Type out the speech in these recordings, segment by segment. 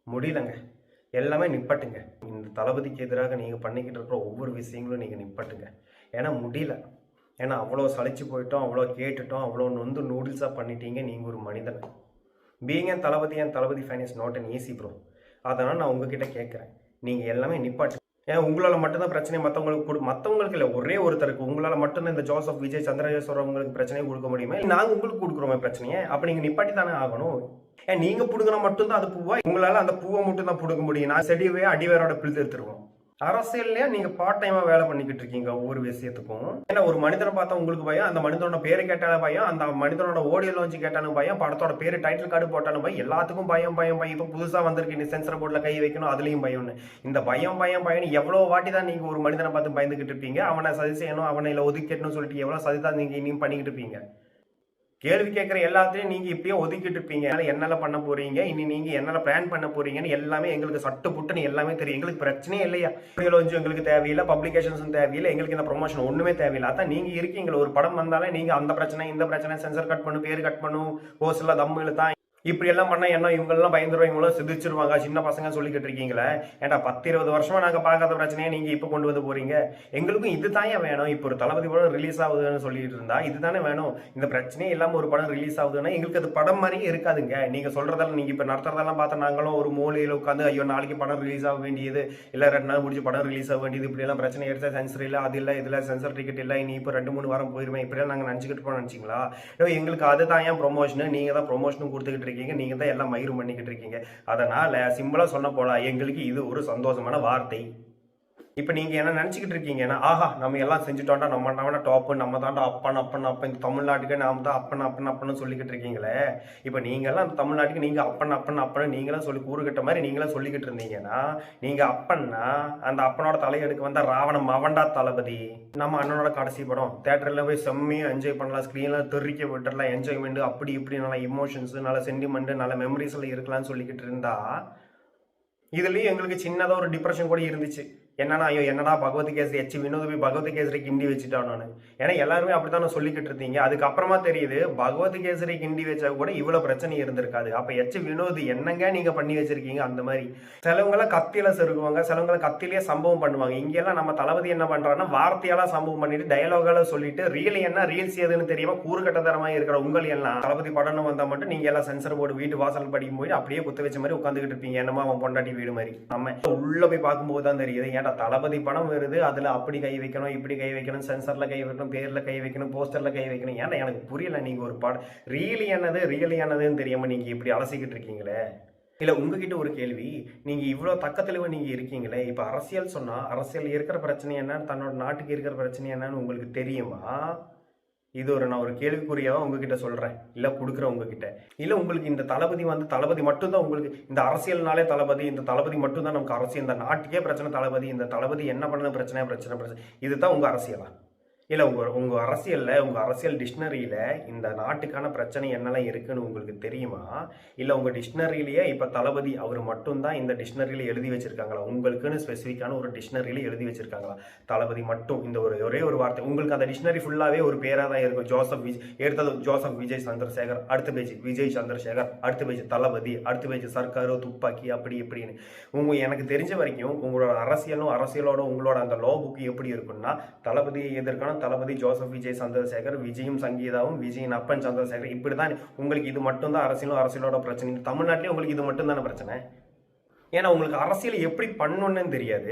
முடியலங்க. எல்லாமே நிப்பாட்டுங்க. இந்த தளபதிக்கு எதிராக நீங்கள் பண்ணிக்கிட்டு இருக்கிற ஒவ்வொரு விஷயங்களும் நீங்கள் நிப்பாட்டுங்க. ஏன்னா முடியல. ஏன்னா அவ்வளோ சலிச்சு போயிட்டோம், அவ்வளோ கேட்டுட்டோம், அவ்வளோ நொந்து நூடுல்ஸாக பண்ணிட்டீங்க. நீங்கள் ஒரு மனிதன். Being and Thalapathy fan is not an easy bro. அதனால் நான் உங்ககிட்ட கேட்குறேன், நீங்கள் எல்லாமே நிப்பாட்டுங்க. ஏன்னா உங்களால் மட்டும்தான் பிரச்சனை மற்றவங்களுக்கு இல்லை, ஒரே ஒருத்தருக்கு உங்களால் மட்டும்தான் இந்த ஜோசப் விஜய் சந்திரசேகர் உங்களுக்கு பிரச்சனையை கொடுக்க முடியுமா? நாங்கள் உங்களுக்கு கொடுக்குறோமே பிரச்சனையை. அப்போ நீங்கள் நிப்பாட்டி தானே ஆகணும். ஏன் நீங்கள் பிடுங்கினா மட்டும்தான் அது பூவா? உங்களால் அந்த பூவை மட்டும் தான் பிடுங்க முடியும். நான் செடியவே அடிவேரோட பிழுத்து எடுத்துருவோம். அரசியல்லையா நீங்க பார்ட் டைமா வேலை பண்ணிக்கிட்டு இருக்கீங்க ஒவ்வொரு விஷயத்துக்கும். ஏன்னா ஒரு மனிதனை பார்த்தா உங்களுக்கு பயம், அந்த மனிதனோட பேரை கேட்டாலும் பயம், அந்த மனிதனோட ஆடியோ லான்ச் கேட்டாலும் பயம், படத்தோட பேரு டைட்டில் கார்டு போட்டாலும் பயம், எல்லாத்துக்கும் பயம் பயம் பயம். இப்போ புதுசா வந்திருக்கு இந்த சென்சர் போர்டில் கை வைக்கணும், அதுலயும் பயம்னு. இந்த பயம் பயம் பயம் எவ்வளவு வாட்டி தான் நீங்க ஒரு மனிதனை பார்த்து பயந்துகிட்டு இருப்பீங்க? அவனை சதி செய்யணும், அவனை இல்லை ஒதுக்கணும்னு சொல்லிட்டு எவ்வளவு சதிதான் நீங்க இனியும் பண்ணிக்கிட்டு இருப்பீங்க? கேள்வி கேட்குற எல்லாத்தையும் நீங்க இப்படியே ஒதுக்கிட்டு இருப்பீங்க. என்னால பண்ண போறீங்க, இனி நீங்க என்னால பிளான் பண்ண போறீங்கன்னு எல்லாமே எங்களுக்கு சட்டு புட்டுன்னு எல்லாமே தெரியும். எங்களுக்கு பிரச்சனையே இல்லையா? எங்களுக்கு தேவையில்லை, பப்ளிகேஷன்ஸும் தேவையில்லை, எங்களுக்கு இந்த ப்ரொமோஷன் ஒண்ணுமே தேவையில்லை. அதான் நீங்க இருக்கீங்களா? ஒரு படம் வந்தாலே நீங்க அந்த பிரச்சனை இந்த பிரச்சனை, சென்சர் கட் பண்ணும், பேர் கட் பண்ணும், போஸ்ட்ல தம் இழுத்தான், இப்படி எல்லாம் பண்ணா என்ன இவங்கெல்லாம் பயந்துருவாங்க, இவங்களும் சிதிச்சிருவாங்க, சின்ன பசங்க சொல்லிக்கிட்டு இருக்கீங்களே. ஏன்டா 10-20 வருஷமா நாங்க பார்க்காத பிரச்சனையை நீங்க இப்ப கொண்டு வந்து போறீங்க. எங்களுக்கும் இது தானே வேணும். இப்போ ஒரு தளபதி படம் ரிலீஸ் ஆகுதுன்னு சொல்லிட்டு இருந்தா இதுதானே வேணும். இந்த பிரச்சனையே இல்லாம ஒரு படம் ரிலீஸ் ஆகுதுன்னா எங்களுக்கு அது படம் மாதிரியே இருக்காதுங்க. நீங்க சொல்றதெல்லாம் நீங்க இப்ப நடத்துறதெல்லாம் பார்த்தா நாங்களும் ஒரு மூலையில உட்காந்து ஐயோ நாளைக்கு படம் ரிலீஸ் ஆக வேண்டியது, இல்ல 2 நாள் முடிச்சு படம் ரிலீஸ் ஆக வேண்டியது, இப்படி எல்லாம் பிரச்சனை எடுத்தா சென்சர் இல்லை, அது இல்லை, இதுல சென்சர் டிக்கெட் இல்லை, இனி இப்போ 2-3 வாரம் போயிருவேன், இப்படியெல்லாம் நாங்க நினைச்சுக்கிட்டு போனோம் நினைச்சிங்களா? எங்களுக்கு அதுதான் ஏன் ப்ரொமோஷன். நீங்க தான் ப்ரொமோஷனும் கொடுத்துக்கிட்டு இருக்கீங்க, நீங்க தான் எல்லாம் மயிரும் பண்ணிக்கிட்டு இருக்கீங்க. அதனால சிம்பிளா சொன்ன போல எங்களுக்கு இது ஒரு சந்தோஷமான வார்த்தை. இப்ப நீங்க என்ன நினைச்சுக்கிட்டு இருக்கீங்கன்னா, ஆஹா நம்ம எல்லாம் செஞ்சுட்டோம்டா, நம்ம தாண்டா டாப், நம்ம தாண்டா அப்பன் இந்த தமிழ்நாட்டுக்கு நாம தான் அப்பன்னு சொல்லிக்கிட்டு இருக்கீங்களே. இப்ப நீங்க எல்லாம் தமிழ்நாட்டுக்கு நீங்க அப்பன்னு நீங்களாம் சொல்லி கூறுகிட்ட மாதிரி நீங்களாம் சொல்லிக்கிட்டு இருந்தீங்கன்னா, நீங்க அப்பன்னா அந்த அப்பனோட தலையெடுக்க வந்த ராவண மவண்டா தளபதி. நம்ம அண்ணனோட கடைசி படம் தியேட்டர்ல போய் செம்மையா என்ஜாய் பண்ணலாம், ஸ்கிரீன்ல தெறிக்க விட்டுறலாம், என்ஜாய்மெண்ட் அப்படி இப்படி நல்ல இமோஷன்ஸ், நல்ல சென்டிமெண்ட், நல்ல மெமரிஸ்ல இருக்கலாம்னு சொல்லிக்கிட்டு இருந்தா, இதுலயும் எங்களுக்கு சின்னதா ஒரு டிப்ரெஷன் கூட இருந்துச்சு. என்னன்னா ஐயோ என்னடா பகவத் கேசரி எச் வினோத் போய் பகவத் கேசரி கிண்டி வச்சுட்டானு. ஏன்னா எல்லாருமே அப்படித்தானே சொல்லிக்கிட்டு இருந்தீங்க. அதுக்கப்புறமா தெரியுது பகவத் கேசரி கிண்டி வச்சா கூட இவ்வளவு பிரச்சனை இருந்திருக்காது. அப்ப எச் வினோத் என்னங்க நீங்க பண்ணி வச்சிருக்கீங்க? அந்த மாதிரி சிலவங்களை கத்தியில செருக்குவாங்க, சிலவங்களை கத்திலேயே சம்பவம் பண்ணுவாங்க. இங்கெல்லாம் நம்ம தளபதி என்ன பண்றாங்கன்னா வார்த்தையெல்லாம் சம்பவம் பண்ணிட்டு டயலாகால சொல்லிட்டு ரியல் என்ன ரீல்ஸ் எதுன்னு தெரியாம கூறுகட்டதரமா இருக்கிற உங்கள் எல்லாம் தளபதி படம்னு வந்தா மட்டும் நீங்க எல்லாம் சென்சர் போர்டு வீட்டு வாசல் படிக்கும் போய் அப்படியே குத்த வச்ச மாதிரி உட்காந்துக்கிட்டு இருப்பீங்க. என்னமா அவன் பொண்டாட்டி வீடு மாதிரி. நம்ம உள்ள போய் பார்க்கும்போது தான் தெரியுது, ஏன்டா தளபதி படம் வருது, அதுல அப்படி கை வைக்கணும், இப்படி கை வைக்கணும், சென்சர்ல கை வைக்கணும், பேர்ல கை வைக்கணும், போஸ்டர்ல கை வைக்கணும். ஏன்னா எனக்கு புரியல. நீங்க ஒரு படம் ரியலி என்னதுன்னு தெரியாம நீங்க இப்படி அலசிக்கிட்டு இருக்கீங்களே. இல்ல உங்ககிட்ட ஒரு கேள்வி, நீங்க இவ்வளவு தக்கத்துல நீங்க இருக்கீங்களே, இப்ப அரசியல் சொன்னா அரசியல் இருக்கிற பிரச்சனை என்ன, தன்னோட நாட்டுக்கு இருக்கிற பிரச்சனை என்னன்னு உங்களுக்கு தெரியுமா? இது நான் ஒரு கேள்விக்குறியாவா உங்ககிட்ட சொல்றேன், இல்ல கொடுக்குறேன் உங்ககிட்ட. இல்ல உங்களுக்கு இந்த தளபதி மட்டும்தான் உங்களுக்கு இந்த அரசியல்னாலே தளபதி, இந்த தளபதி மட்டும்தான் நமக்கு அரசியல், இந்த நாட்டுக்கே பிரச்சனை தளபதி, இந்த தளபதி என்ன பண்ண பிரச்சனை இதுதான் உங்க அரசியலா? இல்ல உங்க அரசியல் டிக்ஷனரியில இந்த நாட்டுக்கான பிரச்சனை என்னெல்லாம் இருக்குன்னு உங்களுக்கு தெரியுமா? இல்ல உங்க டிக்ஷனரியிலேயே இப்ப தளபதி அவர் மட்டும்தான் இந்த டிக்ஷனரியில எழுதி வச்சிருக்காங்களா? உங்களுக்குன்னு ஸ்பெசிஃபிக்கான ஒரு டிக்ஷனரியில எழுதி வச்சிருக்காங்களா தளபதி மட்டும்? இந்த ஒரே ஒரு வார்த்தை உங்களுக்கு அந்த டிக்ஷனரி ஃபுல்லாவே ஒரு பேரா தான் இருக்கும். ஜோசப் விஜய் சந்திரசேகர், அடுத்த பேஜ் விஜய் சந்திரசேகர், அடுத்த பேஜ் தளபதி, அடுத்த பேஜ் சர்க்காரோ துப்பாக்கி அப்படி இப்படின்னு. எனக்கு தெரிஞ்ச வரைக்கும் உங்களோட அரசியலோட உங்களோட அந்த லோ புக் எப்படி இருக்குன்னா, தளபதியை எதிர்க்கணும், தளபதி ஜோசப் விஜய் சந்திரசேகர், விஜயும் சங்கீதாவும், விஜயின் அப்பன் சந்திரசேகர், இப்படிதான் உங்களுக்கு இது மட்டும் தான் அரசியலோட பிரச்சனை. தமிழ்நாட்டிலே உங்களுக்கு இது மட்டும் தானே பிரச்சனை. ஏன்னா உங்களுக்கு அரசியல் எப்படி பண்ணணும்னு தெரியாது.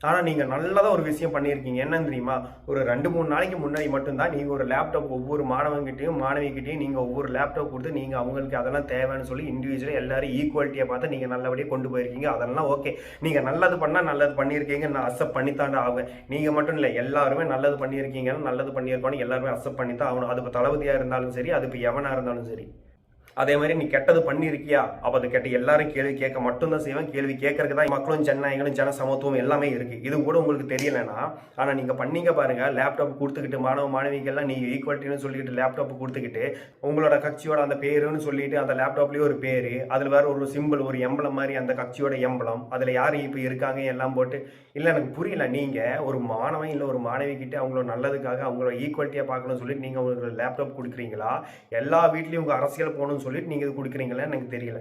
ஆனால் நீங்கள் நல்லதாக ஒரு விஷயம் பண்ணியிருக்கீங்க. என்னன்னு தெரியுமா? ஒரு 2-3 நாளைக்கு முன்னாடி மட்டும்தான் நீங்கள் ஒரு லேப்டாப் ஒவ்வொரு மாணவிகிட்டையும் நீங்கள் ஒவ்வொரு லேப்டாப் கொடுத்து நீங்கள் அவங்களுக்கு அதெல்லாம் தேவைன்னு சொல்லி இண்டிவிஜுவலாக எல்லாரும் ஈக்குவாலிட்டியை பார்த்து நீங்கள் நல்லபடியாக கொண்டு போயிருக்கீங்க. அதெல்லாம் ஓகே. நீங்கள் நல்லது பண்ணால் நல்லது பண்ணியிருக்கீங்க, நான் அக்செப்ட் பண்ணித்தாண்டா ஆகுவேன். நீங்கள் மட்டும் இல்லை, எல்லாருமே நல்லது பண்ணியிருக்கீங்கன்னு நல்லது பண்ணியிருக்கோன்னு எல்லாருமே அக்செப்ட் பண்ணித்தான் ஆகணும். அது இப்போ தளபதியாக இருந்தாலும் சரி, அது இப்போ எவனாக இருந்தாலும் சரி. அதே மாதிரி நீ கெட்டது பண்ணிருக்கியா, அப்ப அது கெட்ட எல்லாரும் கேள்வி கேட்க மட்டும்தான் செய்வேன். கேள்வி கேட்கறதுக்கு தான் மக்களும் ஜனநாயகங்களும் ஜன சமத்துவம் எல்லாமே இருக்கு. இது கூட உங்களுக்கு தெரியலன்னா, ஆனா நீங்க பண்ணீங்க பாருங்க, லேப்டாப் கொடுத்துக்கிட்டு மாணவிகள்லாம் நீங்க ஈக்குவாலிட்டின்னு சொல்லிட்டு லேப்டாப் கொடுத்துக்கிட்டு உங்களோட கட்சியோட அந்த பேருன்னு சொல்லிட்டு அந்த லேப்டாப்லயே ஒரு பேரு, அதுல வேற ஒரு சிம்பிள், ஒரு எம்பளம் மாதிரி அந்த கட்சியோட எம்பளம், அதுல யாரு இப்ப இருக்காங்க எல்லாம் போட்டு. இல்ல எனக்கு புரியல, நீங்க ஒரு மாணவன் இல்ல ஒரு மாணவி கிட்ட அவங்களோட நல்லதுக்காக அவங்களோட ஈக்குவாலிட்டியா பார்க்கணும்னு சொல்லிட்டு நீங்க உங்களுக்கு லேப்டாப் கொடுக்குறீங்களா, எல்லா வீட்லயும் உங்க அரசியல் போகணும்னு சொல்லிட்டு நீங்க இது கொடுக்குறீங்களா எனக்கு தெரியல.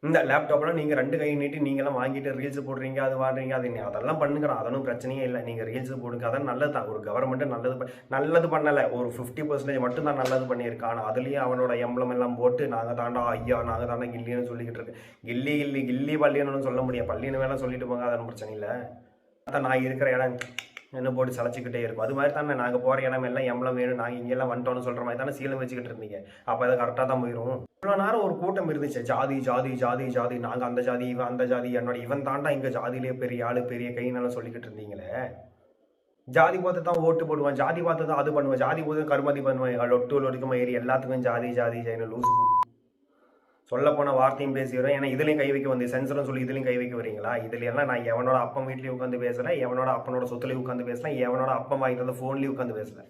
இந்த லேப்டாப்லாம் நீங்கள் 2 கை நீட்டி நீங்களாம் வாங்கிட்டு ரீல்ஸ் போடுறீங்க, அது வாடுறீங்க, அது அதெல்லாம் பண்ணுங்கடா, அதொன்னும் பிரச்சனையே இல்லை. நீங்கள் ரீல்ஸ் போடுங்க, அதான் நல்லது தான். ஒரு கவர்மெண்ட்டு நல்லது பண்ணலை, ஒரு 50% மட்டும் தான் நல்லது பண்ணியிருக்கான். ஆனால் அதுலேயும் அவனோட எம்பளம் எல்லாம் போட்டு நாங்கள் தாண்டா ஐயா, நாங்கள் தாண்டா கில்லின்னு சொல்லிக்கிட்டு இருக்கு. கில்லி பள்ளின்னு சொல்ல முடியும், பள்ளின்னு வேணால் சொல்லிட்டு போங்க, அதொன்னும் பிரச்சனை இல்லை. அதான் நான் இருக்கிற இடம் என்ன போட்டு சளைச்சிக்கிட்டே இருக்கும். அது மாதிரி தானே நாங்கள் போகிற இடம் எல்லாம் எம்பளம் வேணும், நாங்கள் இங்கெல்லாம் வந்துட்டோம்னு சொல்கிற மாதிரி தானே சீலம் வச்சுக்கிட்டு இருந்தீங்க. அப்போ அதை கரெக்டாக தான் போயிடும். இவ்வளோ நேரம் ஒரு கூட்டம் இருந்துச்சு, ஜாதி ஜாதி ஜாதி ஜாதி, நாங்கள் அந்த ஜாதி, இவன் அந்த ஜாதி, என்னோட இவன் தாண்டா இங்கே ஜாதியிலே பெரிய ஆளு பெரிய கைனால சொல்லிக்கிட்டு இருந்தீங்களே. ஜாதி பார்த்து தான் ஓட்டு போடுவான், ஜாதி பார்த்து தான் அது பண்ணுவேன், ஜாதி பார்த்து கருமதி பண்ணுவேன், லொட்டு லொடுக்கு மயிறு எல்லாத்துக்கும் ஜாதி ஜாதி ஜாதின்னு லூசு சொல்ல போன வார்த்தையும் பேசிடுறோம். ஏன்னா இதுலையும் கை வைக்க வந்து சென்சர்னு சொல்லி இதுலையும் கை வைக்க வரீங்களா? இதுல எல்லாம் நான் எவனோட அப்பன் வீட்லேயும் உட்காந்து பேசுகிறேன், எவனோட அப்பனோட சொத்துலையும் உட்காந்து பேசலாம், எவனோட அப்பன் வாங்கிட்டு வந்து ஃபோன்லேயும் உட்காந்து பேசுகிறேன்.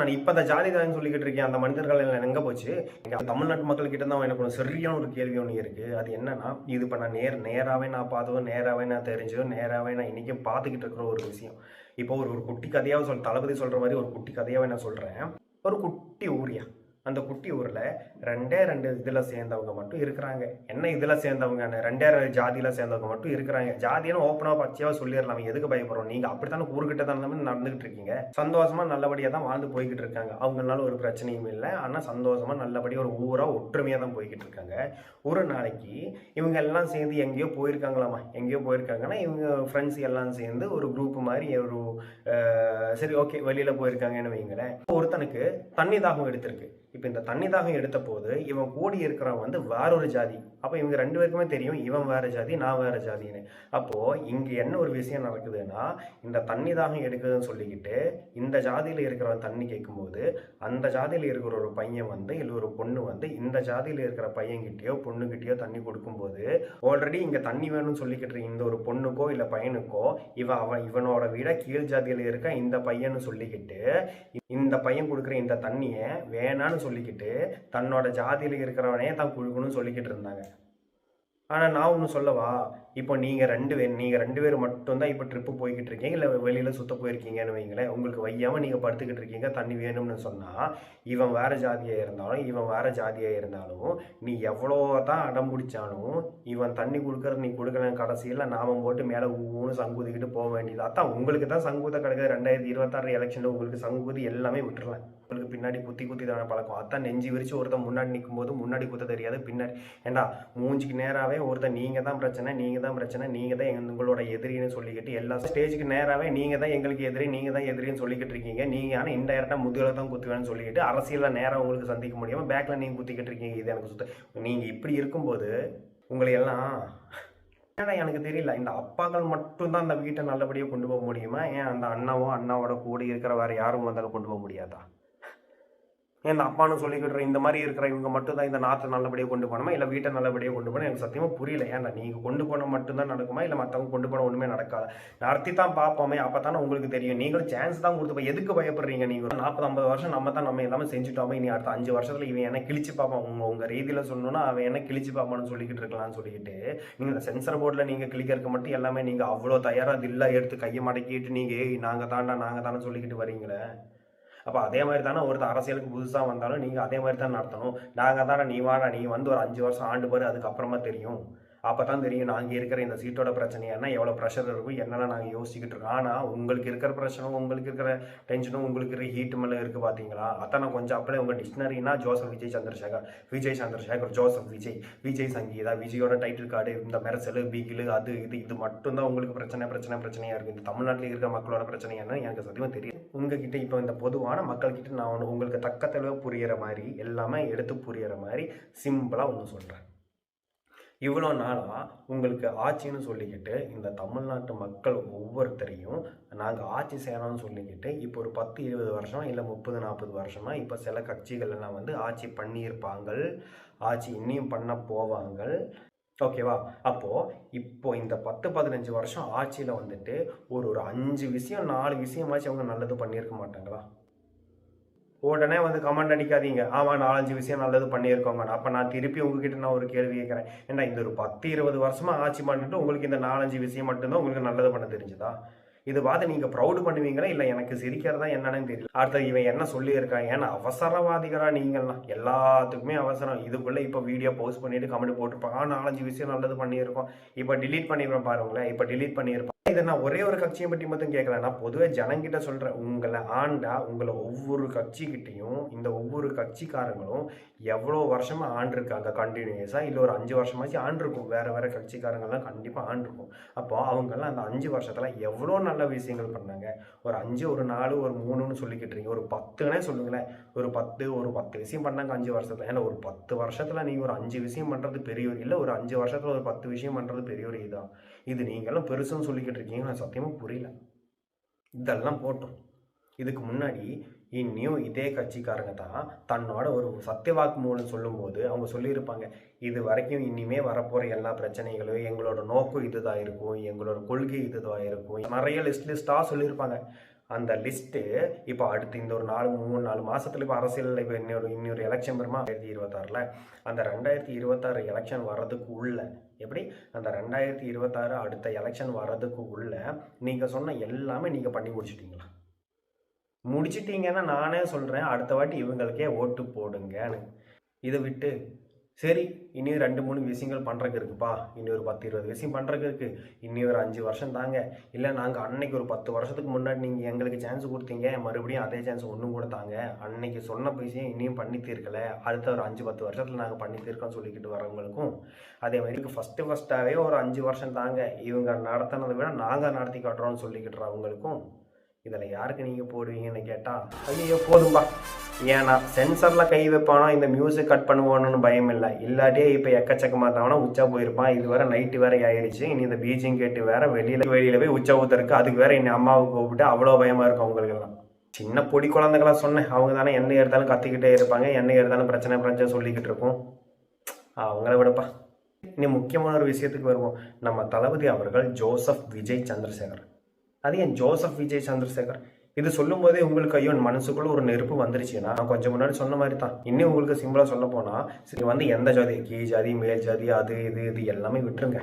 நான் இப்போ அந்த ஜாதி தான் சொல்லிக்கிட்டு இருக்கேன். அந்த மனிதர்கள் எல்லாம் எங்கே போச்சு? தமிழ்நாட்டு மக்கள் கிட்ட தான் எனக்கு ஒரு சரியான ஒரு கேள்வி ஒன்று இருக்குது. அது என்னன்னா, இது இப்போ நான் நேராகவே நான் பார்த்ததும், நேராகவே நான் தெரிஞ்சதும், நேராகவே நான் இன்றைக்கும் பார்த்துக்கிட்டு இருக்கிற ஒரு விஷயம். இப்போ ஒரு குட்டி கதையாக தளபதி சொல்கிற மாதிரி ஒரு குட்டி கதையாகவே நான் சொல்கிறேன். ஒரு குட்டி ஊரியா, அந்த குட்டி ஊரில் 2 இதில் சேர்ந்தவங்க மட்டும் இருக்கிறாங்க. என்ன இதில் சேர்ந்தவங்க? 2 ஜாதியில் சேர்ந்தவங்க மட்டும் இருக்கிறாங்க. ஜாதியான ஓப்பனாக பச்சையாக சொல்லிடலாம், எதுக்கு பயப்படுறோம்? நீங்கள் அப்படித்தானே ஊருக்கிட்ட தான் நடந்துகிட்டு இருக்கீங்க. சந்தோஷமாக நல்லபடியாக தான் வாழ்ந்து போய்கிட்டு இருக்காங்க. அவங்களால ஒரு பிரச்சனையும் இல்லை. ஆனால் சந்தோஷமாக நல்லபடியாக ஒரு ஊராக ஒற்றுமையாக தான் போய்கிட்டு இருக்காங்க. ஒரு நாளைக்கு இவங்க எல்லாம் சேர்ந்து எங்கேயோ போயிருக்காங்களாமா. எங்கேயோ போயிருக்காங்கன்னா இவங்க ஃப்ரெண்ட்ஸ் எல்லாம் சேர்ந்து ஒரு குரூப் மாதிரி ஒரு சரி ஓகே வெளியில் போயிருக்காங்கன்னு வைங்களேன். ஒருத்தனுக்கு தண்ணி தாகம் எடுத்திருக்கு. இப்போ இந்த தண்ணி தாகம் எடுத்த போது இவன் கூடி இருக்கிறவன் வந்து வேற ஒரு ஜாதி. அப்போ இவங்க 2 பேருக்குமே தெரியும் இவன் வேற ஜாதி, நான் வேற ஜாதின்னு. அப்போது இங்கே என்ன ஒரு விஷயம் நடக்குதுன்னா, இந்த தண்ணி தாகம் எடுக்குதுன்னு சொல்லிக்கிட்டு இந்த ஜாதியில் இருக்கிறவன் தண்ணி கேட்கும்போது அந்த ஜாதியில் இருக்கிற ஒரு பையன் வந்து இல்லை ஒரு பொண்ணு வந்து இந்த ஜாதியில் இருக்கிற பையன்கிட்டயோ பொண்ணுக்கிட்டயோ தண்ணி கொடுக்கும்போது ஆல்ரெடி இங்கே தண்ணி வேணும்னு சொல்லிக்கிட்டு இந்த ஒரு பொண்ணுக்கோ இல்லை பையனுக்கோ இவனோட விட கீழ் ஜாதியில் இருக்க இந்த பையன்னு சொல்லிக்கிட்டு இந்த பையன் கொடுக்குற இந்த தண்ணியை வேணான்னு சொல்லிக்கிட்டு தன்னோட ஜாதியில் இருக்கிறவனே தான் கொடுக்கணும்னு சொல்லிக்கிட்டு இருந்தாங்க. ஆனால் நான் ஒன்று சொல்லவா, இப்போ நீங்கள் 2 பேர் மட்டும்தான் இப்போ ட்ரிப்பு போய்கிட்டு இருக்கீங்க, இல்லை வெளியில் சுற்ற போயிருக்கீங்கன்னு வைங்களேன். உங்களுக்கு வையாமல் நீங்கள் படுத்துக்கிட்டு இருக்கீங்க, தண்ணி வேணும்னு சொன்னால் இவன் வேறு ஜாதியாக இருந்தாலும் இவன் வேறு ஜாதியாக இருந்தாலும் நீ எவ்வளோ தான் அடம் பிடிச்சாலும் இவன் தண்ணி கொடுக்குறது நீ கொடுக்கலன்னு கடைசியில் நாமம் போட்டு மேலே ஊன்னு சங்கூதிக்கிட்டு போக வேண்டியது. அதான் உங்களுக்கு தான் சங்கூத கிடையாது. 2026 எலெக்ஷனில் உங்களுக்கு சங்கூதி எல்லாமே விட்டுறலாம். உங்களுக்கு பின்னாடி குத்தி தானே பழக்கம். அதான் நெஞ்சு விரிச்சு ஒருத்தன் முன்னாடி நிற்கும் போது முன்னாடி குத்த தெரியாது, பின்னாடி ஏண்டா மூஞ்சிக்கு நேராகவே ஒருத்தன் நீங்கள் தான் பிரச்சனை, நீங்கள் தான் உங்களோட எதிரின்னு சொல்லிக்கிட்டு எல்லா ஸ்டேஜுக்கு நேராகவே நீங்கள் தான் எங்களுக்கு எதிரி, நீங்கள் தான் எதிரின்னு சொல்லிக்கிட்டு இருக்கீங்க. நீங்கள் ஆனால் இன்டைரக்டாக முதுகில் தான் குத்துவேன்னு சொல்லிக்கிட்டு அரசியலில் நேராக உங்களுக்கு சந்திக்க முடியாமல் பேக்கில் நீங்கள் குத்திக்கிட்டு இருக்கீங்க. இது எனக்கு நீங்கள் இப்படி இருக்கும்போது உங்களை எல்லாம் ஏன்னா எனக்கு தெரியல, இந்த அப்பாக்கள் மட்டும்தான் அந்த வீட்டை நல்லபடியாக கொண்டு போக முடியுமா? ஏன் அந்த அண்ணாவோட கூட இருக்கிற வேறு யாரும் வந்தாலும் கொண்டு போக முடியாதா? ஏன் இந்த அப்பான்னு சொல்லிக்கிட்டு இந்த மாதிரி இருக்கிற இவங்க மட்டும் தான் இந்த நாட்டை நல்லபடியாக கொண்டு போகணுமா, இல்லை வீட்டை நல்லபடியாக கொண்டு போகணும்? எனக்கு சத்தியமாக புரியல. ஏன்னா நீங்கள் கொண்டு போனால் மட்டும்தான் நடக்குமா, இல்லை மற்றவங்க கொண்டு போனால் ஒன்றுமே நடக்காது? நடத்தி தான் பார்ப்போமே, அப்போ தானே உங்களுக்கு தெரியும். நீங்களும் சான்ஸ் தான் கொடுத்து எதுக்கு பயப்படுறீங்க? நீங்கள் 40-50 வருஷம் நம்ம எல்லாமே செஞ்சுட்டோமே, இனி அடுத்த 5 வருஷத்தில் இவன் என்ன கிழிச்சு பார்ப்பான், உங்கள் ரீதியில் சொல்லணும்னா அவன் என்ன கிழிச்சு பார்ப்பான்னு சொல்லிக்கிட்டு இருக்கலாம்னு சொல்லிக்கிட்டு நீங்கள் இந்த சென்சர் போர்டில் நீங்கள் கிளிக்கிறதுக்கு மட்டும் எல்லாமே நீங்கள் அவ்வளோ தயாராக தில்லா எடுத்து கையை மடக்கிட்டு நீங்கள் நாங்கள் தானே சொல்லிக்கிட்டு வரீங்களே. அப்போ அதே மாதிரி தானே ஒருத்தர் அரசியலுக்கு புதுசாக வந்தாலும் நீங்கள் அதே மாதிரி தான் நடத்தணும். நாங்கள் தானே நீ வாடா, நீ வந்து ஒரு 5 வருஷம் ஆண்டு பாரு, அதுக்கப்புறமா தெரியும். அப்போ தான் தெரியும் நாங்கள் இருக்கிற இந்த சீட்டோட பிரச்சனை என்ன, எவ்வளோ ப்ரெஷர் இருக்கும், என்னெல்லாம் நாங்கள் யோசிச்சுக்கிட்டு இருக்கோம். ஆனால் உங்களுக்கு இருக்கிற பிரச்சனும் உங்களுக்கு இருக்கிற டென்ஷனும் உங்களுக்கு இருக்கிற ஹீட்டு மேலே இருக்குது பார்த்தீங்களா? அதான் கொஞ்சம் அப்படியே உங்கள் டிக்ஷனரினா விஜய் சந்திரசேகர், ஜோசப் விஜய் சங்கீதா, விஜயோட டைட்டில் கார்டு, இந்த மெரசல் பீக்கில் அது இது மட்டும்தான் உங்களுக்கு பிரச்சனையாக இருக்குது. இந்த தமிழ்நாட்டில் இருக்கிற மக்களோட பிரச்சனை என்ன எனக்கு சத்தியமாக தெரியும். உங்ககிட்ட இப்போ இந்த பொதுவான மக்கள்கிட்ட நான் உங்களுக்கு தக்க தெளிவாக புரிகிற மாதிரி எல்லாமே எடுத்து புரிகிற மாதிரி சிம்பிளாக ஒன்று சொல்கிறேன். இவ்வளோ நாளாக உங்களுக்கு ஆட்சின்னு சொல்லிக்கிட்டு இந்த தமிழ்நாட்டு மக்கள் ஒவ்வொருத்தரையும் நாங்கள் ஆட்சி செய்யணும்னு சொல்லிக்கிட்டு இப்போ ஒரு 10-20 வருஷம் இல்லை 30-40 வருஷமாக இப்போ சில கட்சிகள் எல்லாம் வந்து ஆட்சி பண்ணியிருப்பாங்க, ஆட்சி இன்னும் பண்ண போவாங்க. ஓகேவா? இப்போ இந்த 10-15 வருஷம் ஆட்சியில் வந்துட்டு ஒரு 5 விஷயம் 4 விஷயமாச்சும் அவங்க நல்லது பண்ணியிருக்க மாட்டாங்களா? உடனே வந்து கமெண்ட் அடிக்காதீங்க, ஆமாம் 4-5 விஷயம் நல்லது பண்ணியிருக்கோங்க. அப்போ நான் திருப்பி உங்ககிட்ட நான் ஒரு கேள்வி கேட்குறேன். ஏன்னா இந்த ஒரு 10-20 வருஷமாக ஆட்சி பண்ணிட்டு உங்களுக்கு இந்த 4-5 விஷயம் மட்டும்தான் உங்களுக்கு நல்லது பண்ண தெரிஞ்சுதா? இது பார்த்து நீங்கள் ப்ரௌடு பண்ணுவீங்களா இல்லை எனக்கு சிரிக்கிறதா என்னன்னு தெரியல. அடுத்த இவன் என்ன சொல்லியிருக்கான், ஏன்னா அவசரவாதிகளா நீங்கள்லாம், எல்லாத்துக்குமே அவசரம். இதுக்குள்ளே இப்போ வீடியோ போஸ்ட் பண்ணிட்டு கமெண்ட் போட்டுருப்பாங்க, 4-5 விஷயம் நல்லது பண்ணியிருக்கோம், இப்போ டிலீட் பண்ணிடுவேன் பாருங்களேன், இப்போ டிலீட் பண்ணியிருப்பான். இதை நான் ஒரே ஒரு கட்சியை பற்றி மட்டும் கேட்கல, நான் பொதுவாக ஜனங்கிட்ட சொல்கிறேன். உங்களை ஆண்டா உங்களை ஒவ்வொரு கட்சிக்கிட்டையும் இந்த ஒவ்வொரு கட்சிக்காரங்களும் எவ்வளோ வருஷமாக ஆண்டிருக்காங்க கண்டினியூஸாக, இல்லை ஒரு 5 வருஷமாச்சு ஆண்டிருக்கும். வேறு வேறு கட்சிக்காரங்கள்லாம் கண்டிப்பாக ஆண்டிருக்கும். அப்போ அவங்கெல்லாம் அந்த 5 வருஷத்தில் எவ்வளோ நல்ல விஷயங்கள் பண்ணாங்க. ஒரு 5, ஒரு 4, ஒரு 3ன்னு சொல்லிக்கிட்டு இருக்கீங்க. ஒரு 10னே சொல்லுங்களேன். ஒரு 10 விஷயம் பண்ணாங்க 5 வருஷத்தில். ஏன்னா ஒரு 10 வருஷத்தில் நீங்கள் ஒரு 5 விஷயம் பண்ணுறது பெரிய ஒரு இல்லை, ஒரு 5 வருஷத்தில் ஒரு 10 விஷயம் பண்ணுறது பெரிய ஒரு இதான். இது நீங்களும் பெருசுன்னு சொல்லிக்கிட்டு இருக்கீங்க, நான் சத்தியமாக புரியல. இதெல்லாம் போட்டோம். இதுக்கு முன்னாடி இன்னும் இதே கட்சிக்காரங்க தான் தன்னோட ஒரு சத்தியவாக்கு மூலம் சொல்லும்போது அவங்க சொல்லியிருப்பாங்க, இது வரைக்கும் இனிமே வரப்போகிற எல்லா பிரச்சனைகளும் எங்களோட நோக்கம் இதுதான் இருக்கும், எங்களோட கொள்கை இதுதான் இருக்கும், நிறைய லிஸ்ட்டாக சொல்லியிருப்பாங்க. அந்த லிஸ்ட்டு இப்போ அடுத்து இந்த ஒரு 3-4 மாதத்துல இப்போ அரசியலில் இப்போ இன்னொரு எலெக்ஷன் வருமா 2026, அந்த 2026 எலெக்ஷன் வர்றதுக்கு உள்ள எப்படி அந்த 2026 அடுத்த எலெக்ஷன் வர்றதுக்கு உள்ள நீங்கள் சொன்ன எல்லாமே நீங்கள் பண்ணி முடிச்சிட்டீங்கன்னா நானே சொல்கிறேன், அடுத்த வாட்டி இவங்களுக்கே ஓட்டு போடுங்கன்னு. இதை விட்டு சரி இனி 2-3 விஷயங்கள் பண்ணுறக்கு இருக்குப்பா, இனி ஒரு 10-20 விஷயம் பண்ணுறக்கு இருக்குது, இன்னி ஒரு 5 வருஷம் தாங்க, இல்லை நாங்கள் அன்னைக்கு ஒரு 10 வருஷத்துக்கு முன்னாடி நீங்கள் எங்களுக்கு சான்ஸ் கொடுத்தீங்க, மறுபடியும் அதே சான்ஸ் ஒன்றும் கூட தாங்க, அன்னைக்கு சொன்ன விஷயம் இன்னியும் பண்ணி தீர்க்கலை, அடுத்த ஒரு 5-10 வருஷத்தில் நாங்கள் பண்ணி தீர்க்கோம்னு சொல்லிக்கிட்டு வரவங்களுக்கும் அதே மாதிரி ஃபஸ்ட்டாகவே ஒரு 5 வருஷம் தாங்க, இவங்க நடத்தினதை விட நாங்கள் நடத்தி காட்டுறோம்னு சொல்லிக்கிட்டு அவங்களுக்கும் இதில் யாருக்கு நீங்கள் போடுவீங்கன்னு கேட்டால் ஐயோ போதும்பா, ஏன்னா சென்சரில் கை வைப்பானோ இந்த மியூசிக் கட் பண்ணுவானு பயம் இல்லை, இல்லாட்டியே இப்போ எக்கச்சக்கமாக தானே உச்சா போயிருப்பான். இது வேறு நைட்டு வேறு ஆயிடுச்சு, இனி இந்த பீச்சிங் கேட்டு வேறு வெளியில் போய் உச்சா ஊற்றுருக்கு, அதுக்கு வேறு இன்னும் அம்மாவுக்கு கூப்பிட்டு அவ்வளோ பயமாக இருக்கும் அவங்களுக்கெல்லாம். சின்ன பொடி குழந்தைகளாம் சொன்னேன், அவங்க தானே என்ன எடுத்தாலும் கத்திக்கிட்டே இருப்பாங்க, என்ன எடுத்தாலும் பிரச்சனை சொல்லிக்கிட்டு இருக்கும், அவங்கள விடப்பா. இன்னும் முக்கியமான ஒரு விஷயத்துக்கு வருவோம். நம்ம தளபதி அவர்கள் ஜோசப் விஜய் சந்திரசேகர், அது ஏன் ஜோசப் விஜய் சந்திரசேகர், இது சொல்லும் போதே உங்களுக்கு ஐயோ மனசுக்குள்ள ஒரு நெருப்பு வந்துருச்சுன்னா, நான் கொஞ்சம் முன்னாடி சொன்ன மாதிரி தான். இன்னும் உங்களுக்கு சிம்பிளா சொல்ல போனா, சரி வந்து எந்த ஜாதி, கீழ் ஜாதி மேல் ஜாதி அது இது எல்லாமே விட்டுருங்க.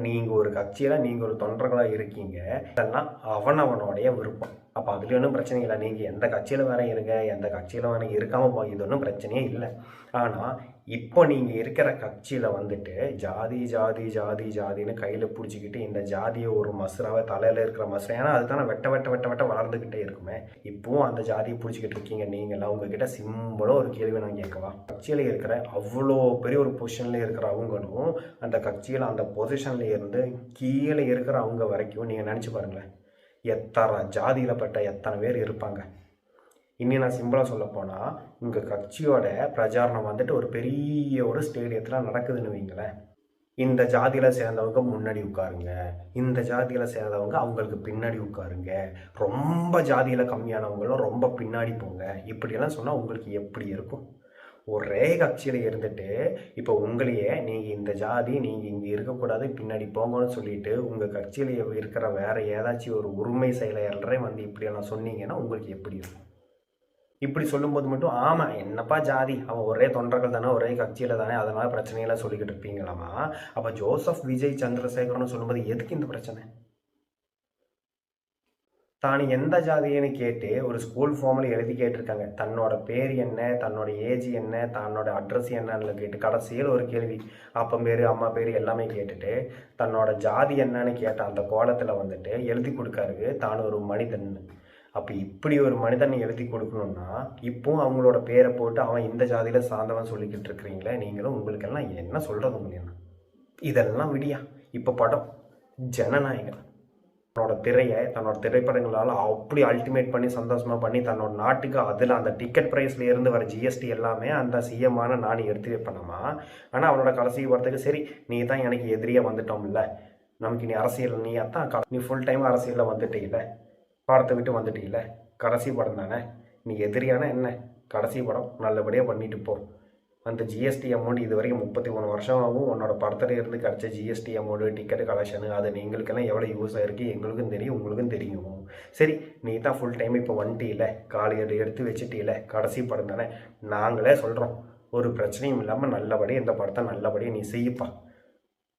நீங்கள் ஒரு கட்சியில் நீங்கள் ஒரு தொண்டர்களாக இருக்கீங்க, இதெல்லாம் அவனவனுடைய விருப்பம். அப்போ அதுலேயும் ஒன்றும் பிரச்சனை இல்லை, நீங்கள் எந்த கட்சியில் வேற இருங்க, எந்த கட்சியில் வேற இருக்காமல் போய் இது ஒன்றும் பிரச்சனையே இல்லை. ஆனால் இப்போ நீங்கள் இருக்கிற கட்சியில் வந்துட்டு ஜாதி ஜாதி ஜாதி ஜாதின்னு கையில் பிடிச்சிக்கிட்டு இந்த ஜாதியை ஒரு மசுராவை தலையில் இருக்கிற மசுரா, ஏன்னா அதுதானே வெட்ட வளர்ந்துக்கிட்டே இருக்குமே. இப்போவும் அந்த ஜாதியை பிடிச்சிக்கிட்டு இருக்கீங்க நீங்களாம். உங்ககிட்ட சிம்பிளாக ஒரு கேள்வி நான் கேட்கவா? கட்சியில் இருக்கிற அவ்வளோ பெரிய ஒரு பொசிஷனில் இருக்கிற அவங்களும் அந்த கட்சியில் அந்த பொசிஷனில் இருந்து கீழே இருக்கிற அவங்க வரைக்கும் நீங்கள் நினச்சி பாருங்களேன், எத்தனை ஜாதியில் பட்ட எத்தனை பேர் இருப்பாங்க. இன்னும் நான் சிம்பிளாக சொல்ல போனால், உங்கள் கட்சியோட பிரச்சாரணம் வந்துட்டு ஒரு பெரிய ஒரு ஸ்டேடியத்தில் நடக்குதுன்னு வைங்களேன். இந்த ஜாதியில் சேர்ந்தவங்க முன்னாடி உட்காருங்க, இந்த ஜாதியில் சேர்ந்தவங்க அவங்களுக்கு பின்னாடி உட்காருங்க, ரொம்ப ஜாதியில் கம்மியானவங்களும் ரொம்ப பின்னாடி போங்க, இப்படியெல்லாம் சொன்னால் உங்களுக்கு எப்படி இருக்கும்? ஒரே கட்சியில் இருந்துட்டு இப்போ உங்களையே நீங்கள் இந்த ஜாதி நீங்கள் இங்கே இருக்கக்கூடாது பின்னாடி போங்கன்னு சொல்லிட்டு உங்கள் கட்சியில் இருக்கிற வேற ஏதாச்சும் ஒரு உரிமை செயலரே வந்து இப்படியெல்லாம் சொன்னீங்கன்னா உங்களுக்கு எப்படி இருக்கும்? இப்படி சொல்லும்போது மட்டும் ஆமாம் என்னப்பா ஜாதி, அவன் ஒரே தொண்டர்கள் தானே, ஒரே கட்சியில் தானே, அதனால பிரச்சனையெல்லாம் சொல்லிக்கிட்டு இருப்பீங்களாமா. அப்போ ஜோசப் விஜய் சந்திரசேகர்னு சொல்லும்போது எதுக்கு இந்த பிரச்சனை? தான் எந்த ஜாதின்னு கேட்டு ஒரு ஸ்கூல் ஃபார்மில் எழுதி கேட்டிருக்காங்க, தன்னோட பேர் என்ன, தன்னோட ஏஜ் என்ன, தன்னோட அட்ரஸ் என்னன்னு கேட்டு கடைசியில் ஒரு கேள்வி அப்பா பேர் அம்மா பேர் எல்லாமே கேட்டுட்டு தன்னோட ஜாதி என்னன்னு கேட்ட அந்த கோலத்தில் வந்துட்டு எழுதி கொடுக்காரு தான் ஒரு மனிதன். அப்போ இப்படி ஒரு மனிதனை எழுதி கொடுக்கணும்னா இப்போவும் அவங்களோட பேரை போட்டு அவன் இந்த ஜாதியில் சார்ந்தவன் சொல்லிக்கிட்டு இருக்கிறீங்களே நீங்களும், உங்களுக்கெல்லாம் என்ன சொல்கிறது உங்களுக்கு? இதெல்லாம் விடியா இப்போ படம் ஜனநாயகம் தன்னோட திரையை தன்னோட திரைப்படங்களால் அப்படி அல்டிமேட் பண்ணி சந்தோஷமாக பண்ணி தன்னோட நாட்டுக்கு அதில் அந்த டிக்கெட் ப்ரைஸில் இருந்து வர ஜிஎஸ்டி எல்லாமே அந்த சிஎம்மான நாடு எடுத்து வைப்பேனாமா. ஆனால் அவனோட கடைசி வரத்துக்கு சரி நீ தான் எனக்கு எதிரியாக வந்துட்டோம்ல, நமக்கு நீ அரசியல் நீ அதான் நீ ஃபுல் டைம் அரசியலில் வந்துட்டீங்கள, படத்தை விட்டு வந்துட்டீங்கள, கடைசி படம் தானே, நீ எதிரியான என்ன, கடைசி படம் நல்லபடியாக பண்ணிட்டு போ. அந்த ஜிஎஸ்டி அமௌண்ட் இது வரைக்கும் 33 வருஷமாகவும் உன்னோட படத்தில் இருந்து கிடச்ச ஜிஎஸ்டி அமௌண்ட்டு டிக்கெட் கலெக்ஷனு அது எங்களுக்கெல்லாம் எவ்வளோ யூஸ் ஆகிருக்கு எங்களுக்கும் தெரியும் உங்களுக்கும் தெரியும். சரி நீ தான் ஃபுல் டைம் இப்போ வந்துட்டீல, காலையில் எடுத்து வச்சுட்டீல, கடைசி படம் தானே, நாங்களே சொல்கிறோம் ஒரு பிரச்சனையும் இல்லாமல் நல்லபடியாக இந்த படத்தை நல்லபடியாக நீ செய்யப்பா.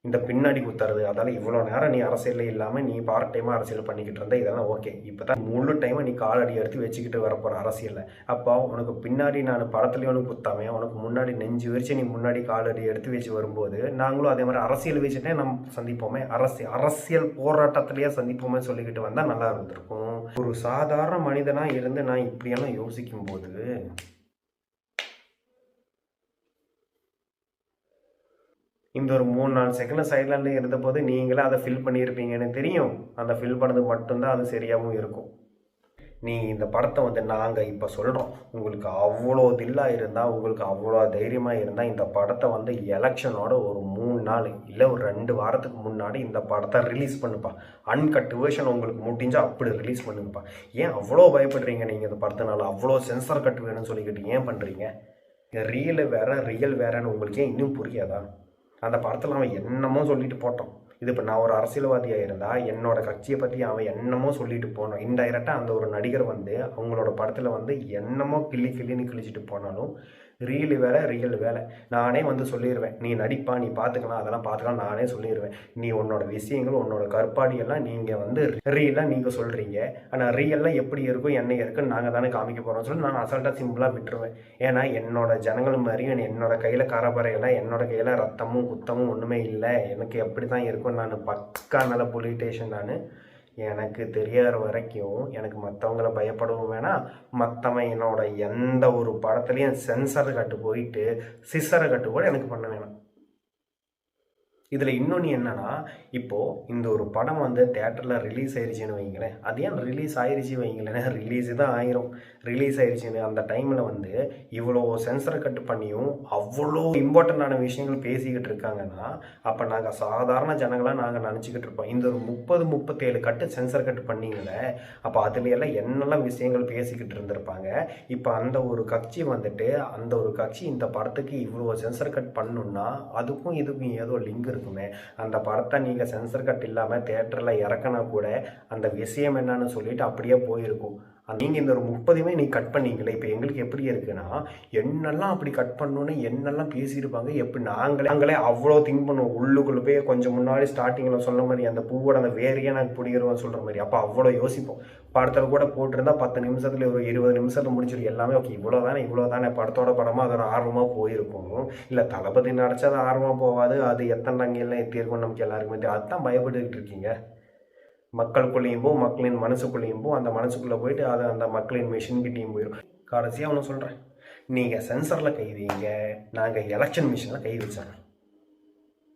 இந்த பின்னாடி குத்துறது, அதால் இவ்வளோ நேரம் நீ அரசியலில் இல்லாமல் நீ பார்ட் டைமாக அரசியல் பண்ணிக்கிட்டு இருந்த, இதெல்லாம் ஓகே. இப்போ தான் முழு டைமாக நீ காலடி எடுத்து வச்சுக்கிட்டு வரப்போகிற அரசியலில். அப்போ உனக்கு பின்னாடி நான் படத்துலேயும் உனக்கு குத்தாமே, உனக்கு முன்னாடி நெஞ்சு விரிச்சு நீ முன்னாடி காலடி எடுத்து வச்சு வரும்போது நாங்களும் அதே மாதிரி அரசியல் வச்சுட்டே நம்ம சந்திப்போமே, அரசியல் போராட்டத்திலேயே சந்திப்போமே சொல்லிக்கிட்டு வந்தால் நல்லா இருந்திருக்கும். ஒரு சாதாரண மனிதனாக இருந்து நான் இப்படியெல்லாம் யோசிக்கும் போது இந்த ஒரு 3-4 செகண்ட் சைலண்டில் இருந்தபோது நீங்களே அதை ஃபில் பண்ணியிருப்பீங்கன்னு தெரியும். அந்த ஃபில் பண்ணது மட்டும்தான் அது சரியாகவும் இருக்கும். நீங்கள் இந்த படத்தை வந்து நாங்கள் இப்போ சொல்கிறோம், உங்களுக்கு அவ்வளோ தில்லாக இருந்தால், உங்களுக்கு அவ்வளோ தைரியமாக இருந்தால் இந்த படத்தை வந்து எலெக்ஷனோட ஒரு 3 நாள் இல்லை ஒரு 2 வாரத்துக்கு முன்னாடி இந்த படத்தை ரிலீஸ் பண்ணுப்பா. அன்கட் வேர்ஷன் உங்களுக்கு முடிஞ்சால் அப்படி ரிலீஸ் பண்ணுங்கப்பா. ஏன் அவ்வளோ பயப்படுறீங்க நீங்கள் இந்த படத்தினால? அவ்வளோ சென்சார் கட் வேணும்னு சொல்லிக்கிட்டு ஏன் பண்ணுறீங்க? ரியல் வேறு ரியல் வேறன்னு உங்களுக்கு ஏன் இன்னும் புரியாதா? அந்த படத்தில் அவன் என்னமோ சொல்லிட்டு போட்டான். இது இப்போ நான் ஒரு அரசியல்வாதியாக இருந்தால் என்னோட கட்சியை பற்றி அவன் என்னமோ சொல்லிட்டு போனான். இன்டைரக்டாக அந்த ஒரு நடிகர் வந்து அவங்களோட படத்தில் வந்து என்னமோ கிள்ளின்னு கிழிச்சிட்டு போனாலும் ரியல் வேலை ரியல் வேலை நானே வந்து சொல்லிடுவேன். நீ நடிப்பா, நீ பார்த்துக்கலாம், அதெல்லாம் பார்த்துக்கலாம் நானே சொல்லிடுவேன். நீ உன்னோட விஷயங்கள் உன்னோட கற்பாடியெல்லாம் நீங்கள் வந்து ரியலாக நீங்கள் சொல்கிறீங்க. ஆனால் ரியல்லாம் எப்படி இருக்கும் என்ன இருக்குன்னு நாங்கள் தானே காமிக்க போகிறோம்னு சொல்லி நான் அசால்ட்டாக சிம்பிளாக விட்டுருவேன். ஏன்னா என்னோட ஜனங்கள் மாதிரியும் என்னோட கையில் கரபரையெல்லாம் என்னோட கையில் ரத்தமும் குத்தமும் ஒன்றுமே இல்லை. எனக்கு எப்படி தான் இருக்கும், நான் பக்கா நல்ல பொலிட்டேஷன். நான் எனக்கு தெரியாத வரைக்கும் எனக்கு மற்றவங்கள பயப்படவும் வேணாம், மற்றவன் என்னோட எந்த ஒரு படத்துலையும் சென்சர் கட்டு போயிட்டு சிசரை கட்டு கூட எனக்கு பண்ண வேணாம். இதில் இன்னொன்று என்னென்னா, இப்போது இந்த ஒரு படம் வந்து தேட்டரில் ரிலீஸ் ஆயிடுச்சுன்னு வைங்களேன், அது ஏன் ரிலீஸ் ஆயிடுச்சு வைங்களேன், ரிலீஸு தான் ஆயிரும். ரிலீஸ் ஆயிடுச்சுன்னு அந்த டைமில் வந்து இவ்வளோ சென்சரை கட்டு பண்ணியும் அவ்வளோ இம்பார்ட்டண்ட்டான விஷயங்கள் பேசிக்கிட்டு இருக்காங்கன்னா, அப்போ நாங்கள் சாதாரண ஜனங்களாக நாங்கள் நினச்சிக்கிட்டு இருப்போம். இந்த ஒரு 30-37 கட்டு சென்சர் கட்டு பண்ணிங்களே, அப்போ அதுலையெல்லாம் என்னெல்லாம் விஷயங்கள் பேசிக்கிட்டு இருந்திருப்பாங்க. இப்போ அந்த ஒரு கட்சி வந்துட்டு அந்த ஒரு கட்சி இந்த படத்துக்கு இவ்வளோ சென்சர் கட் பண்ணணுன்னா அதுக்கும் இதுக்கும் ஏதோ லிங்க் இருக்குமே. அந்த படத்தை நீங்கள் சென்சர் கட் இல்லாமல் தேட்டரில் இறக்கினா கூட அந்த விஷயம் என்னன்னு சொல்லிட்டு அப்படியே போயிருக்கும். நீங்கள் இந்த ஒரு 30மே நீ கட் பண்ணீங்களே, இப்போ எங்களுக்கு எப்படி இருக்குன்னா என்னெல்லாம் அப்படி கட் பண்ணணுன்னு என்னெல்லாம் பேசியிருப்பாங்க. எப்படி நாங்களே அவ்வளோ திங்க் பண்ணுவோம். உள்ளுக்குள்ளே போய் கொஞ்சம் முன்னாடி ஸ்டார்டிங்கில் சொன்ன மாதிரி அந்த பூவோட அந்த வேறையே நாங்கள் பிடிக்கிறோம் சொல்கிற மாதிரி அப்போ அவ்வளோ யோசிப்போம். படத்தில் கூட போட்டிருந்தா 10 நிமிஷத்தில் ஒரு 20 நிமிஷத்தில் முடிச்சிடும் எல்லாமே. ஓகே இவ்வளோ தானே படத்தோட படமாக அதோட ஆர்வமாக போயிருக்கும். இல்லை தளபதி நடிச்சா அது ஆர்வமாக போகாது, அது எத்தனை அங்கெல்லாம் எத்தி இருக்கும் நமக்கு எல்லாருக்குமே தெரியும். அதுதான் பயப்பட்டுக்கிட்டு இருக்கீங்க. மக்களுக்குள்ளேயும் போ, மக்களின் மனசுக்குள்ளேயும் போ, அந்த மனசுக்குள்ளே போயிட்டு அதை அந்த மக்களின் மிஷின்கிட்டையும் போயிடும். கடைசியாக ஒன்று சொல்கிறேன், நீங்கள் சென்சரில் கை வைங்க, நாங்கள் எலெக்ஷன் மிஷினில் கை வச்சோம்.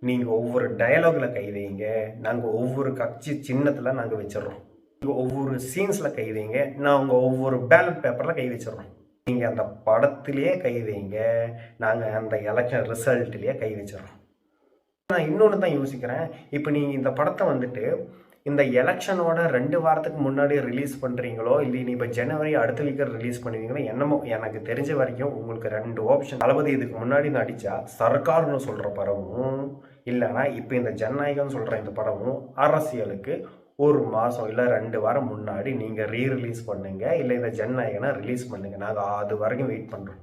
நீங்கள் ஒவ்வொரு டயலாகில் கை வைங்க, நாங்கள் ஒவ்வொரு கட்சி சின்னத்தில் நாங்கள் வச்சிடறோம். நீங்கள் ஒவ்வொரு சீன்ஸில் கை வைங்க, நாங்கள் ஒவ்வொரு பேலட் பேப்பரில் கை வச்சிடறோம். நீங்கள் அந்த படத்திலேயே கை வைங்க, நாங்கள் அந்த எலெக்ஷன் ரிசல்ட்லேயே கை வச்சிடறோம். நான் இன்னொன்று தான் யோசிக்கிறேன், இப்போ நீங்கள் இந்த படத்தை வந்துட்டு இந்த எலெக்ஷனோட 2 வாரத்துக்கு முன்னாடி ரிலீஸ் பண்ணுறீங்களோ இல்லை நீ இப்போ ஜனவரி அடுத்த வீக் ரிலீஸ் பண்ணுவீங்களோ என்னமோ எனக்கு தெரிஞ்ச வரைக்கும் உங்களுக்கு 2 ஆப்ஷன். தளபதி இதுக்கு முன்னாடி நடித்தா சர்க்கார்னு சொல்கிற படமும் இல்லைனா இப்போ இந்த ஜனநாயகம்னு சொல்கிற இந்த படமும் அரசியலுக்கு 1 மாதம் இல்லை 2 வாரம் முன்னாடி நீங்கள் ரீரிலீஸ் பண்ணுங்க, இல்லை இந்த ஜனநாயகனை ரிலீஸ் பண்ணுங்கள், நாங்கள் அது வரைக்கும் வெயிட் பண்ணுறோம்.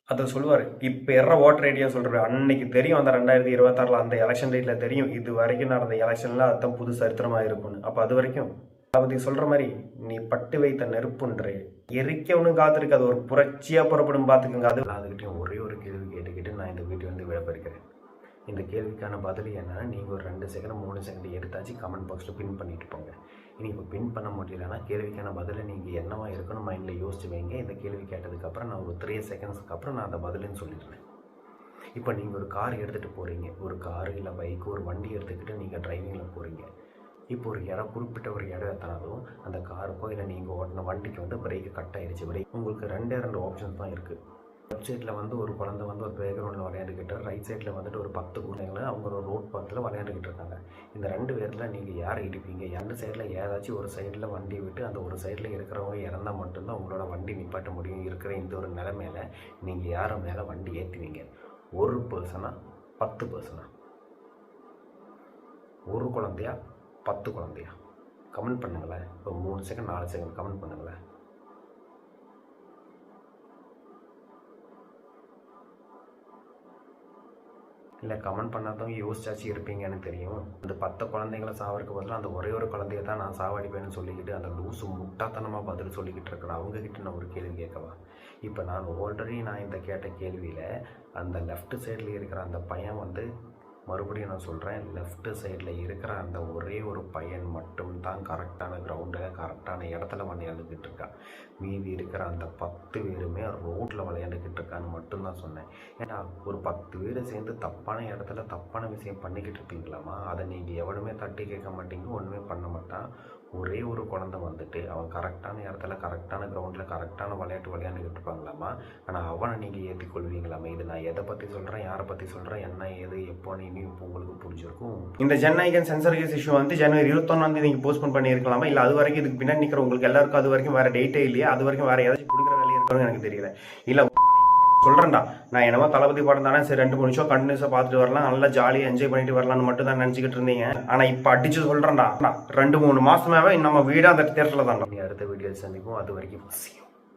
அதை சொல்லுவார். இப்போ ஓட்டர் ஐடியா சொல்கிறாரு, அன்னைக்கு தெரியும் அந்த 2026 அந்த எலெக்ஷன் டேட்டில் தெரியும் இது வரைக்கும் நடந்த எலெக்ஷனில் அதுதான் புது சரித்திரமாக இருக்கும்னு. அப்போ அது வரைக்கும் தளபதி சொல்கிற மாதிரி நீ பட்டு வைத்த நெருப்புன்று எரிக்கவனும் காத்திருக்கு, அது ஒரு புரட்சியாக புறப்படும் பார்த்துக்கோங்க. அதுக்கிட்டையும் ஒரே ஒரு கேள்வி கேட்டுக்கிட்டு நான் இந்த வீடியோ வந்து விடப்பெறுக்கிறேன். இந்த கேள்விக்கான பதில் என்னன்னா, நீங்கள் ஒரு 2 செகண்ட் 3 செகண்ட் எடுத்தாச்சு கமெண்ட் பாக்ஸில் பின் பண்ணிட்டு போங்க. இனி இப்போ பின் பண்ண முடியலன்னா கேள்விக்கான பதிலை நீங்கள் என்னவா இருக்கணும் மைண்டில் யோசிச்சு வைங்க. இந்த கேள்வி கேட்டதுக்கப்புறம் நான் ஒரு 3 செகண்ட்ஸ்க்கு அப்புறம் நான் அந்த பதிலுன்னு சொல்லிடுறேன். இப்போ நீங்கள் ஒரு கார் எடுத்துகிட்டு போகிறீங்க, ஒரு காரு இல்லை பைக்கு ஒரு வண்டி எடுத்துக்கிட்டு நீங்கள் டிரைவிங்கில் போகிறீங்க. இப்போ ஒரு குறிப்பிட்ட ஒரு இடம் எத்தனாலும் அந்த காருக்கோ இல்லை நீங்கள் ஓட்டின வண்டிக்கு வந்து பிரேக்கு கட் ஆகிடுச்சு. உங்களுக்கு 2 ஆப்ஷன்ஸ் தான் இருக்குது. லெஃப்ட் சைடில் வந்து ஒரு குழந்தை வந்து ஒரு பேக்ரவுண்டில் விளையாண்டுக்கிட்டு, ரைட் சைடில் வந்துட்டு ஒரு 10 குழந்தைங்களை அவங்க ஒரு ரோட் பக்கத்தில் விளையாண்டுக்கிட்டு இருக்காங்க. இந்த 2 பேரில் நீங்கள் யாரை இடிப்பீங்க? 2 சைடில் ஏதாச்சும் ஒரு சைடில் வண்டி விட்டு அந்த ஒரு சைடில் இருக்கிறவங்க இறந்தால் மட்டும்தான் உங்களோட வண்டி நிப்பாட்ட முடியும். இருக்கிற இந்த ஒரு நிலைமையில் நீங்கள் யாரை மேலே வண்டி ஏற்றுவீங்க? 1 பர்சனா 10 பர்சனா? 1 குழந்தையா 10 குழந்தையா? கமெண்ட் பண்ணுங்களேன். ஒரு 3 செகண்ட் 4 செகண்ட் கமெண்ட் பண்ணுங்களேன். இல்லை கமெண்ட் பண்ணாதவங்க யோசிச்சாச்சு இருப்பீங்கன்னு தெரியும். அந்த 10 குழந்தைங்கள சாவறதுக்கு பதிலாக அந்த ஒரே ஒரு குழந்தைய தான் நான் சாவடிப்பேன்னு சொல்லிக்கிட்டு அந்த லூசு முட்டாத்தனமாக பதில் சொல்லிக்கிட்டு இருக்கிறேன். அவங்கக்கிட்ட நான் ஒரு கேள்வி கேட்கவா? இப்போ நான் ஆல்ரெடி இந்த கேட்ட கேள்வியில் அந்த லெஃப்ட் சைடில் இருக்கிற அந்த பையன் மறுபடியும் நான் சொல்கிறேன், லெஃப்ட் சைடில் இருக்கிற அந்த ஒரே ஒரு பையன் மட்டும்தான் கரெக்டான கிரவுண்டில் கரெக்டான இடத்துல விளையாண்டுக்கிட்டு இருக்கான். மீதி இருக்கிற அந்த 10 பேருமே ரோட்டில் விளையாண்டுக்கிட்டு இருக்கான்னு மட்டும்தான் சொன்னேன். ஏன்னா ஒரு 10 பேர் சேர்ந்து தப்பான இடத்துல தப்பான விஷயம் பண்ணிக்கிட்டு இருப்பீங்களாமா? அதை நீங்கள் எவனுமே தட்டி கேட்க மாட்டீங்க, ஒன்றுமே பண்ண மாட்டான். ஒரே ஒரு குழந்தை அவன் கரெக்டான இடத்துல கரெக்டான கிரவுண்டில் கரெக்டான விளையாட்டு விளையாண்டுக்கிட்டு இருப்பாங்களாமா. ஆனால் அவனை நீங்கள் ஏற்றிக்கொள்வீங்களாமா? இது நான் எதை பற்றி சொல்கிறேன், யாரை பற்றி சொல்கிறேன், என்ன ஏது எப்போன்னு இனி இப்போ உங்களுக்கு புரிஞ்சிருக்கும். இந்த ஜென்ஐகன் சென்சர் கேஸ் இஷ்யூ ஜனவரி 21 நீங்கள் போஸ்ட்போன் பண்ணியிருக்கலாமா? இல்லை அது வரைக்கும் இதுக்கு பின்னாடி நிற்கிற உங்களுக்கு எல்லாருக்கும் அது வரைக்கும் வேறு டேட்டே இல்லையா? அது வரைக்கும் வேறு ஏதாச்சும் கொடுக்குற வேலையை இருக்கணும்னு எனக்கு தெரியல. இல்லை சொல்கிறேன்டா, நான் என்னமோ தளபதி படம் தானே, சரி 2-3 நிமிஷம் கண்டினியூஸாக பார்த்துட்டு வரலாம், நல்லா ஜாலியாக என்ஜாய் பண்ணிட்டு வரலாம்னு மட்டும் தான் நினச்சிக்கிட்டு இருந்தீங்க. ஆனால் இப்போ அடிச்சு சொல்கிறேன்டா, 2-3 மாதமாகவே நம்ம வீடாக அந்த தேட்டரில் தான். அடுத்த வீடியோ சந்திப்போம். அது வரைக்கும்